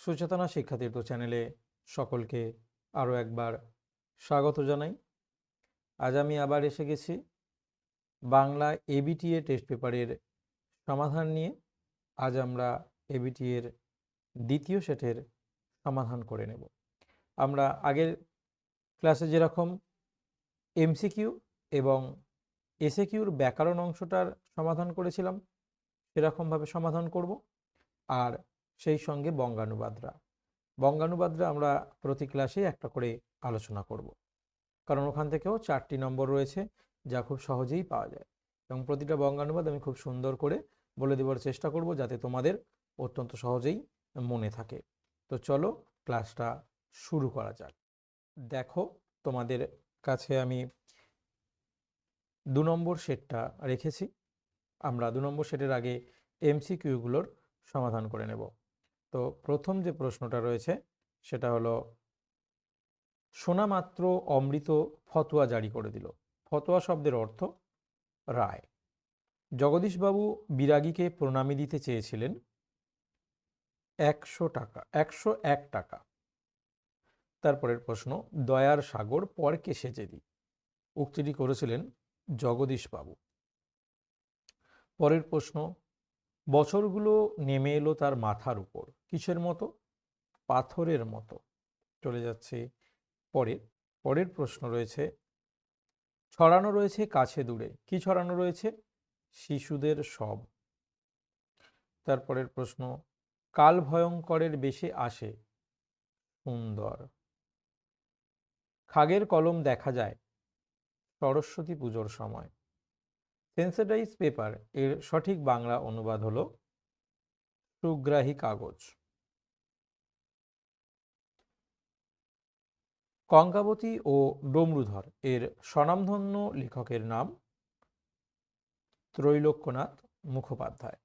সুচেতনা শিক্ষাতীর্থ চ্যানেলে সকলকে আরও একবার স্বাগত জানাই। আজ আমি আবার এসে গেছি বাংলা এবিটিএ টেস্ট পেপারের সমাধান নিয়ে। আজ আমরা এবিটিএর দ্বিতীয় সেটের সমাধান করে নেব। আমরা আগের ক্লাসে যেরকম এমসিকিউ এবং এসএকিউর ব্যাকরণ অংশটার সমাধান করেছিলাম সেরকমভাবে সমাধান করব, আর সেই সঙ্গে বঙ্গানুবাদরা আমরা প্রতি ক্লাসে একটা করে আলোচনা করব, কারণ ওখান থেকেও 4টি নম্বর রয়েছে যা খুব সহজেই পাওয়া যায়, এবং প্রতিটা বঙ্গানুবাদ আমি খুব সুন্দর করে বলে দেওয়ার চেষ্টা করব যাতে তোমাদের অত্যন্ত সহজেই মনে থাকে। তো চলো ক্লাসটা শুরু করা যাক। দেখো, তোমাদের কাছে আমি 2 নম্বর সেটটা রেখেছি। আমরা 2 নম্বর সেটের আগে এমসিকিউগুলোর সমাধান করে নেব। তো প্রথম যে প্রশ্নটা রয়েছে সেটা হলো, শোনা মাত্র অমৃত ফতোয়া জারি করে দিল। ফতোয়া শব্দের অর্থ রায়। জগদীশবাবু বিরাগীকে প্রণামী দিতে চেয়েছিলেন 101 টাকা। তারপরের প্রশ্ন, দয়ার সাগর পরকে সেজে দি। উক্তিটি করেছিলেন জগদীশবাবু। পরের প্রশ্ন, বছরগুলো নেমে এলো তার মাথার উপর। কিসের মতো? পাথরের মতো। চলে যাচ্ছে পরের প্রশ্ন রয়েছে, ছড়ানো রয়েছে কাছে দূরে। কি ছড়ানো রয়েছে? শিশুদের সব। তারপরের প্রশ্ন, কাল ভয়ঙ্করের বেশে আসে সুন্দর। খাগের কলম দেখা যায় সরস্বতী পুজোর সময়। সেন্সিটাইজ পেপার এর সঠিক বাংলা অনুবাদ হলো সুগ্রাহী কাগজ। কঙ্কাবতী ও ডমরুধর এর স্বনামধন্য লেখকের নাম ত্রৈলোক্যনাথ মুখোপাধ্যায়।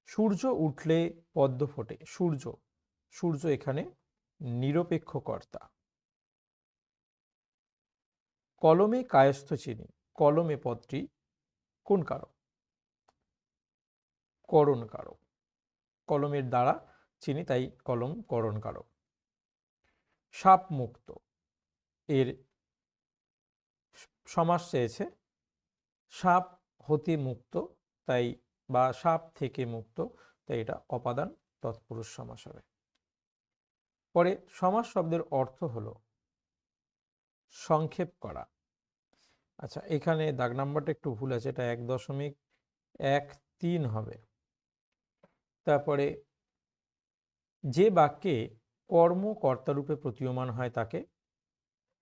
সূর্য উঠলে পদ্ম ফোটে। সূর্য এখানে নিরপেক্ষ কর্তা। কলমে কায়স্থ চিনি। কলমে পদটি কোন কারক? করণ কারক। কলমের দ্বারা চিনি, তাই কলম করণ কারক। সাপ মুক্ত এর সমাস চেয়েছে সাপ হতে মুক্ত, তাই বা সাপ থেকে মুক্ত, তাই এটা অপাদান তৎপুরুষ সমাস হবে। পরে সমাস শব্দের অর্থ হলো সংক্ষেপ করা। আচ্ছা, এখানে দাগ নাম্বারটা একটু ভুল আছে, এটা 1.13 হবে। তারপরে যে বাক্যে কর্ম কর্তারূপে প্রতীয়মান হয় তাকে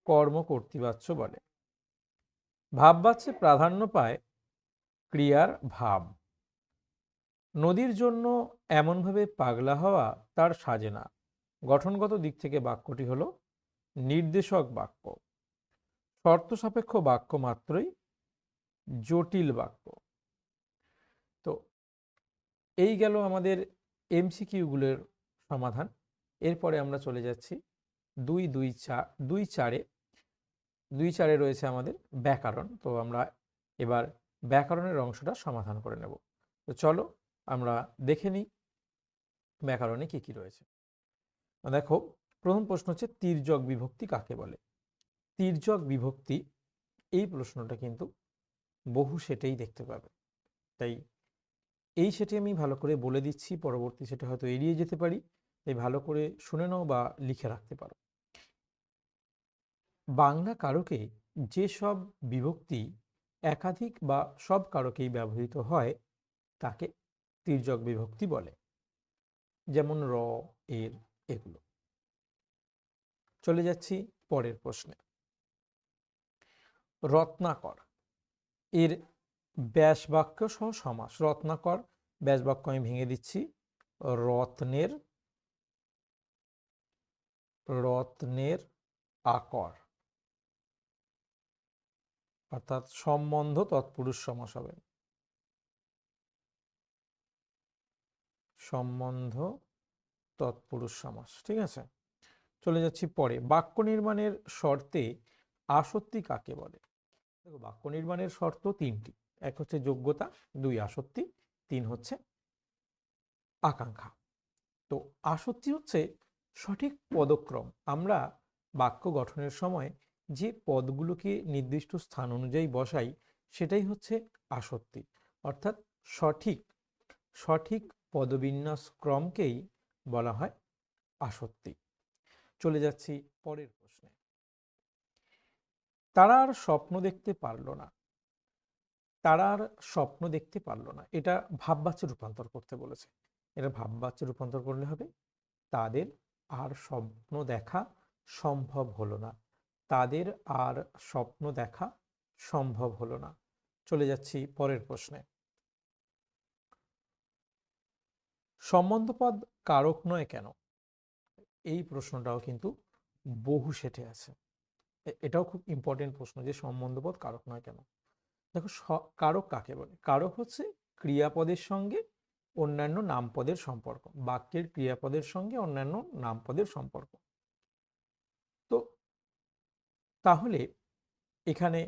কর্মকর্তৃবাচ্য বলে। ভাববাচ্যে প্রাধান্য পায় ক্রিয়ার ভাব। নদীর জন্য এমনভাবে পাগলা হওয়া তার সাজে না। গঠনগত দিক থেকে বাক্যটি হলো নির্দেশক বাক্য। শর্ত সাপেক্ষ বাক্য মাত্রই জটিল বাক্য। তো এই গেল আমাদের এমসিকিউগুলোর সমাধান। এরপরে আমরা চলে যাচ্ছি 2.4 রয়েছে আমাদের ব্যাকরণ। তো আমরা এবার ব্যাকরণের অংশটা সমাধান করে নেব। তো চলো আমরা দেখে নিই ব্যাকরণে কি কি রয়েছে। দেখো, প্রথম প্রশ্ন হচ্ছে তির্যক বিভক্তি কাকে বলে? তির্যক বিভক্তি, এই প্রশ্নটা কিন্তু বহু সেটেই দেখতে পাবে, তাই এই সেটে আমি ভালো করে বলে দিচ্ছি, পরবর্তী সেটে হয়তো এড়িয়ে যেতে পারি, তাই ভালো করে শুনে নাও বা লিখে রাখতে পারো। বাংলা কারকে যেসব বিভক্তি একাধিক বা সব কারকেই ব্যবহৃত হয় তাকে তির্যক বিভক্তি বলে, যেমন র, এর, এগুলো। চলে যাচ্ছি পরের প্রশ্নে। রত্নাকর এর ব্যাসবাক্য সহ সমাস। রত্নাকর ব্যাসবাক্য আমি ভেঙে দিচ্ছি। রত্নের আকর, অর্থাৎ সম্বন্ধ তৎপুরুষ সমাস হবে। সম্বন্ধ তৎপুরুষ সমাস, ঠিক আছে। চলে যাচ্ছি পরে। বাক্য নির্মাণের শর্তে আসত্তি কাকে বলে? দেখো, বাক্য নির্মাণের শর্ত 3টি। এক হচ্ছে যোগ্যতা, 2 আসত্তি, 3 হচ্ছে আকাঙ্ক্ষা। তো আসক্তি হচ্ছে সঠিক পদক্রম। আমরা বাক্য গঠনের সময় যে পদগুলোকে নির্দিষ্ট স্থান অনুযায়ী বসাই সেটাই হচ্ছে আসক্তি, অর্থাৎ সঠিক সঠিক পদবিন্যাস ক্রমকেই বলা হয় আসক্তি। চলে যাচ্ছি পরের প্রশ্নে। তারা আর স্বপ্ন দেখতে পারল না। তারা আর স্বপ্ন দেখতে পারল না, এটা ভাববাচ্যে রূপান্তর করতে বলেছে। এটা ভাববাচ্যে রূপান্তর করলে হবে তাদের আর স্বপ্ন দেখা সম্ভব হলো না। তাদের আর স্বপ্ন দেখা সম্ভব হলো না। চলে যাচ্ছি পরের প্রশ্নে। সম্বন্ধপদ কারক নয় কেন? এই প্রশ্নটাও কিন্তু বহু সেটে আছে। এটাও খুব ইম্পর্টেন্ট প্রশ্ন যে সম্বন্ধপদ কারক নয় কেন। দেখো, কারক কাকে বলে? কারক হচ্ছে ক্রিয়াপদের সঙ্গে অন্যান্য নামপদের সম্পর্ক, বাক্যের ক্রিয়াপদের সঙ্গে অন্যান্য নামপদের সম্পর্ক। তো তাহলে এখানে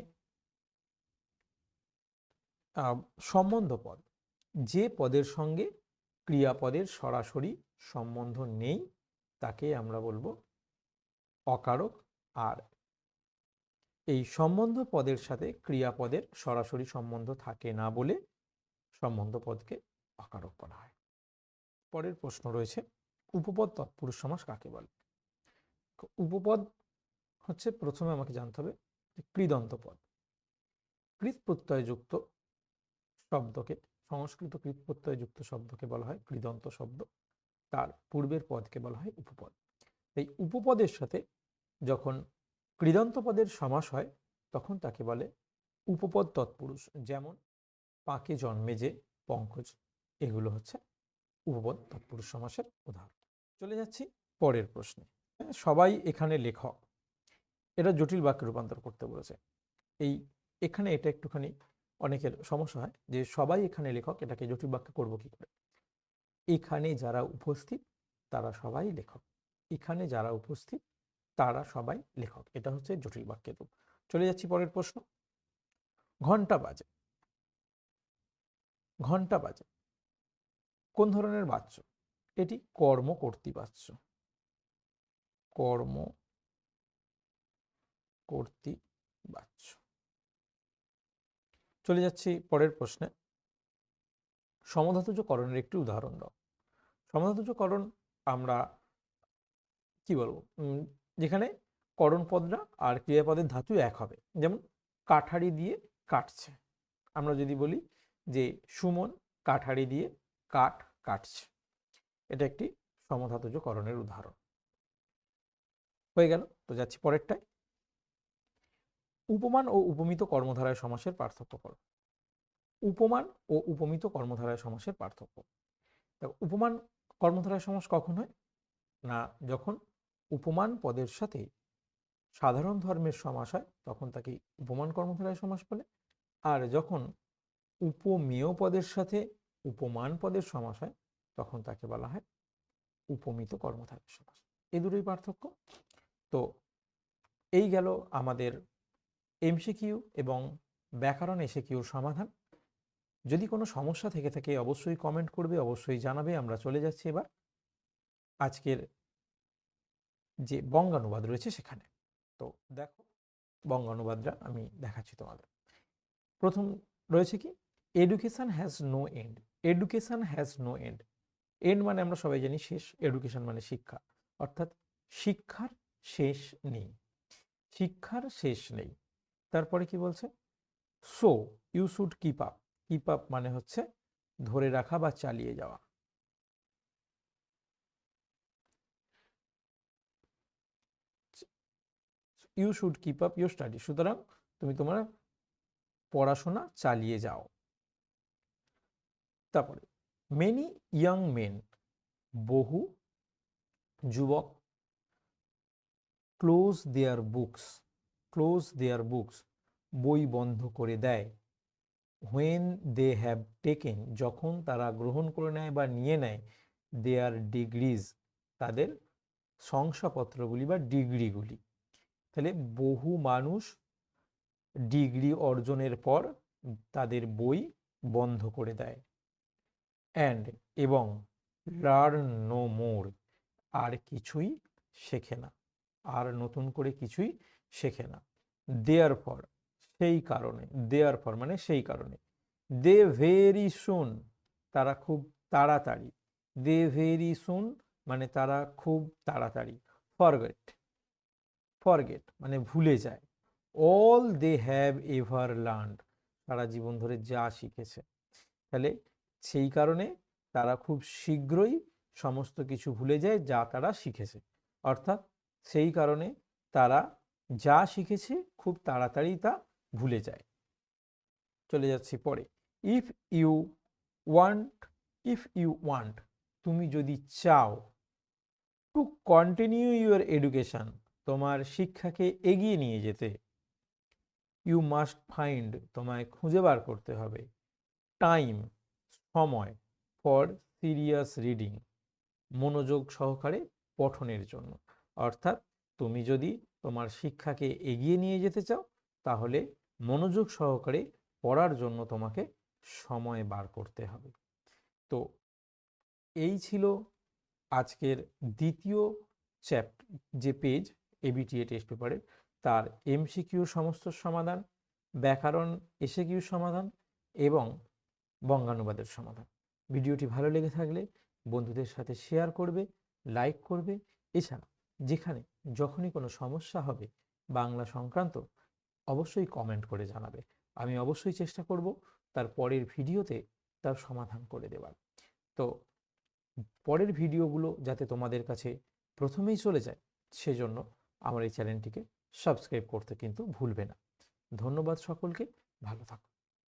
সম্বন্ধ পদ, যে পদের সঙ্গে ক্রিয়াপদের সরাসরি সম্বন্ধ নেই তাকে আমরা বলবো অকারক। আর এই সম্বন্ধ পদের সাথে ক্রিয়াপদের সরাসরি সম্বন্ধ থাকে না বলে সম্বন্ধ পদকে অকারক বলা হয়। পরের প্রশ্ন রয়েছে, উপপদ তৎপুরুষ সমাস কাকে বলে? উপপদ হচ্ছে, প্রথমে আমাকে জানতে হবে কৃদন্ত পদ। কৃৎ প্রত্যয়যুক্ত শব্দকে, সংস্কৃত কৃৎ প্রত্যয়যুক্ত শব্দকে বলা হয় কৃদন্ত শব্দ। তার পূর্বের পদকে বলা হয় উপপদ। এই উপপদের সাথে যখন কৃদন্ত পদের সমাস হয় তখন তাকে বলে উপপদ তৎপুরুষ। যেমন পাকে জন্মে যে পঙ্কজ, এগুলো হচ্ছে উপপদ তৎপুরুষ সমাসের উদাহরণ। চলে যাচ্ছি পরের প্রশ্নে। সবাই এখানে লেখক, এটা জটিল বাক্যে রূপান্তর করতে বলেছে। এখানে এটা একটুখানি অনেকের সমস্যা হয় যে সবাই এখানে লেখক, এটাকে জটিল বাক্যে করবো কি করে? এখানে যারা উপস্থিত তারা সবাই লেখক। এখানে যারা উপস্থিত তারা সবাই লেখক, এটা হচ্ছে জটিল বাক্যের রূপ। চলে যাচ্ছি পরের প্রশ্ন। ঘন্টা বাজে। ঘন্টা বাজে কোন ধরনের বাচ্য? এটি কর্মকর্তী বাচ্য। কর্মকর্তী বাচ্য। চলে যাচ্ছি পরের প্রশ্নে। সমধাতুজ করণের একটি উদাহরণ দাও। সমধাতুজ করণ আমরা কি বলবো, যেখানে করণ পদরা আর ক্রিয়াপদের ধাতু এক হবে। যেমন কাঠারি দিয়ে কাটছে, আমরা যদি বলি যে সুমন কাঠারি দিয়ে কাঠ কাটছে, এটা একটি সমধাতুজ করণের উদাহরণ হয়ে গেল। তো যাচ্ছি পরেরটায়। উপমান ও উপমিত কর্মধারায় সমাসের পার্থক্য করো। উপমান ও উপমিত কর্মধারায় সমাসের পার্থক্য। দেখো, উপমান কর্মধারায় সমাস কখন হয় না, যখন উপমান পদের সাথে সাধারণ ধর্মের সমাস হয় তখন তাকে উপমান কর্মধারায় সমাস বলে। আর যখন উপমেয় পদের সাথে উপমান পদের সমাস হয় তখন তাকে বলা হয় উপমিত কর্মধারায় সমাস। এই দুটোই পার্থক্য। তো এই গেল আমাদের এমসিকিউ এবং ব্যাকরণ এসিকিউর সমাধান। যদি কোনো সমস্যা থেকে থাকে অবশ্যই কমেন্ট করবে, অবশ্যই জানাবে। আমরা চলে যাচ্ছি এবার আজকের যে বঙ্গানুবাদ রয়েছে সেখানে। তো দেখো, বঙ্গানুবাদটা আমি দেখাচ্ছি তোমাদের। প্রথম রয়েছে কি, education has no end. Education has no end. End মানে আমরা সবাই জানি শেষ, এডুকেশন মানে শিক্ষা, অর্থাৎ শিক্ষার শেষ নেই, শিক্ষার শেষ নেই। তারপরে কি বলছে, so you should keep up. Keep up মানে হচ্ছে ধরে রাখা বা চালিয়ে যাওয়া। You should keep up your study, সুতরাং তুমি তোমার পড়াশোনা চালিয়ে যাও। তারপরে মেনি ইয়াং মেন, বহু যুবক ক্লোজ দেয়ার বুকস, ক্লোজ দেয়ার বুকস বই বন্ধ করে দেয়। হোয়েন দে হ্যাভ টেকেন, যখন তারা গ্রহণ করে নেয় বা নিয়ে নেয়, দেয়ার ডিগ্রিজ, তাদের শংসাপত্রগুলি বা ডিগ্রিগুলি। তাহলে বহু মানুষ ডিগ্রি অর্জনের পর তাদের বই বন্ধ করে দেয়। অ্যান্ড এবং লার্ন নো মোর, আর কিছুই শেখে না, আর নতুন করে কিছুই শেখে না। দেয়ার ফর, সেই কারণে, দেয়ার ফর মানে সেই কারণে। দে ভেরি সুন, তারা খুব তাড়াতাড়ি। দে ভেরি সুন মানে তারা খুব তাড়াতাড়ি। ফরগেট, ফরগেট মানে ভুলে যায়। All they have ever learned, সারা জীবন ধরে যা শিখেছে। তাহলে সেই কারণে তারা খুব শীঘ্রই সমস্ত কিছু ভুলে যায় যা তারা শিখেছে। অর্থাৎ সেই কারণে তারা যা শিখেছে খুব তাড়াতাড়ি তা ভুলে যায়। চলে যাচ্ছি পরে। If you want, if you want, তুমি যদি চাও, টু কন্টিনিউ ইউর এডুকেশন, তোমার শিক্ষাকে এগিয়ে নিয়ে যেতে, ইউ মাস্ট ফাইন্ড, তোমায় খুঁজে বার করতে হবে, টাইম, সময়, ফর সিরিয়াস রিডিং, মনোযোগ সহকারে পঠনের জন্য। অর্থাৎ তুমি যদি তোমার শিক্ষাকে এগিয়ে নিয়ে যেতে চাও তাহলে মনোযোগ সহকারে পড়ার জন্য তোমাকে সময় বার করতে হবে। তো এই ছিল আজকের দ্বিতীয় যে পেজ এবিটিএ টেস্ট পেপারের, তার এমসিকিউ সমস্ত সমাধান, ব্যাকরণ এসএকিউ সমাধান এবং বঙ্গানুবাদের সমাধান। ভিডিওটি ভালো লেগে থাকলে বন্ধুদের সাথে শেয়ার করবে, লাইক করবে। এছাড়া যেখানে যখনই কোনো সমস্যা হবে বাংলা সংক্রান্ত অবশ্যই কমেন্ট করে জানাবে, আমি অবশ্যই চেষ্টা করব তার পরের ভিডিওতে তার সমাধান করে দেওয়ার। তো পরের ভিডিওগুলো যাতে তোমাদের কাছে প্রথমেই চলে যায় সেজন্য আমার এই চ্যানেলটিকে সাবস্ক্রাইব করতে কিন্তু ভুলবে না। ধন্যবাদ সকলকে, ভালো থাকো।